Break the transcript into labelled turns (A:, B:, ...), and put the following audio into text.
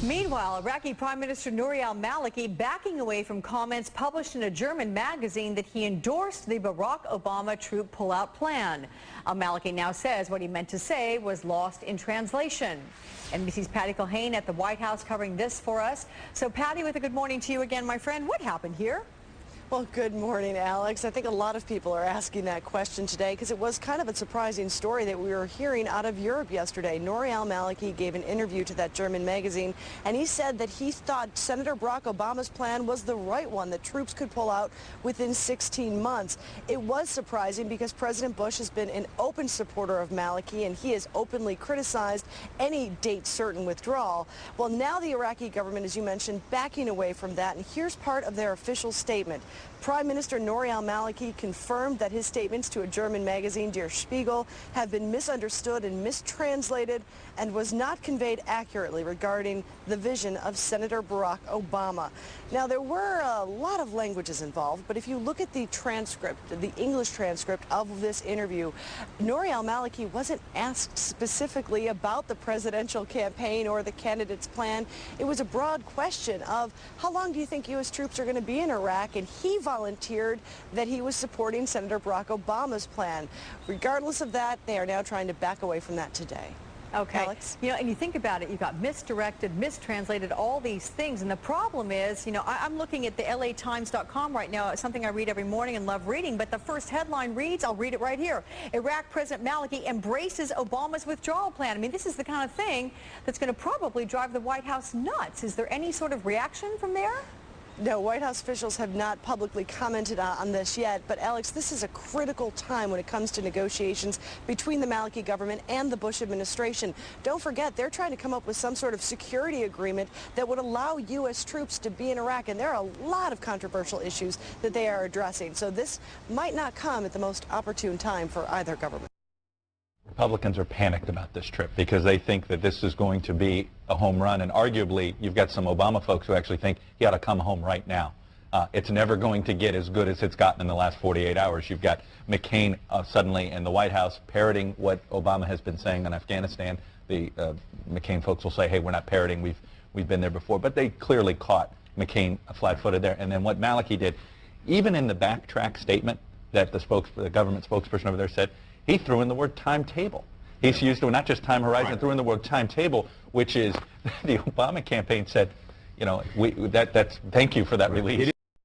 A: Meanwhile, Iraqi Prime Minister Nouri al-Maliki backing away from comments published in a German magazine that he endorsed the Barack Obama troop pullout plan. Al-Maliki now says what he meant to say was lost in translation. NBC's Patty Culhane at the White House covering this for us. So Patty, with a good morning to you again, my friend. What happened here?
B: Well, good morning, Alex. I think a lot of people are asking that question today because it was kind of a surprising story that we were hearing out of Europe yesterday. Nouri al-Maliki gave an interview to that German magazine, and he said that he thought Senator Barack Obama's plan was the right one, that troops could pull out within 16 months. It was surprising because President Bush has been an open supporter of Maliki, and he has openly criticized any date-certain withdrawal. Well, now the Iraqi government, as you mentioned, backing away from that, and here's part of their official statement. Prime Minister Nouri al-Maliki confirmed that his statements to a German magazine, Der Spiegel, have been misunderstood and mistranslated and was not conveyed accurately regarding the vision of Senator Barack Obama. Now, there were a lot of languages involved, but if you look at the transcript, the English transcript of this interview, Nouri al-Maliki wasn't asked specifically about the presidential campaign or the candidate's plan. It was a broad question of how long do you think U.S. troops are going to be in Iraq, and he volunteered that he was supporting Senator Barack Obama's plan. Regardless of that, they are now trying to back away from that today.
A: Okay.
B: Alex?
A: You know, and you think about it, you've got misdirected, mistranslated, all these things. And the problem is, you know, I'm looking at the LATimes.com right now. It's something I read every morning and love reading. But the first headline reads, I'll read it right here. Iraq President Maliki embraces Obama's withdrawal plan. I mean, this is the kind of thing that's going to probably drive the White House nuts. Is there any sort of reaction from there?
B: No, White House officials have not publicly commented on this yet, but Alex, this is a critical time when it comes to negotiations between the Maliki government and the Bush administration. Don't forget, they're trying to come up with some sort of security agreement that would allow U.S. troops to be in Iraq, and there are a lot of controversial issues that they are addressing. So this might not come at the most opportune time for either government.
C: Republicans are panicked about this trip because they think that this is going to be a home run, and arguably you've got some Obama folks who actually think he ought to come home right now. It's never going to get as good as it's gotten in the last 48 hours. You've got McCain suddenly in the White House parroting what Obama has been saying on Afghanistan. The McCain folks will say, hey, we're not parroting, we've been there before, but they clearly caught McCain flat-footed there. And then what Maliki did, even in the backtrack statement that the government spokesperson over there said, he threw in the word timetable. He's used not just time horizon, threw in the word timetable, which is the Obama campaign said, you know, that's thank you for that release.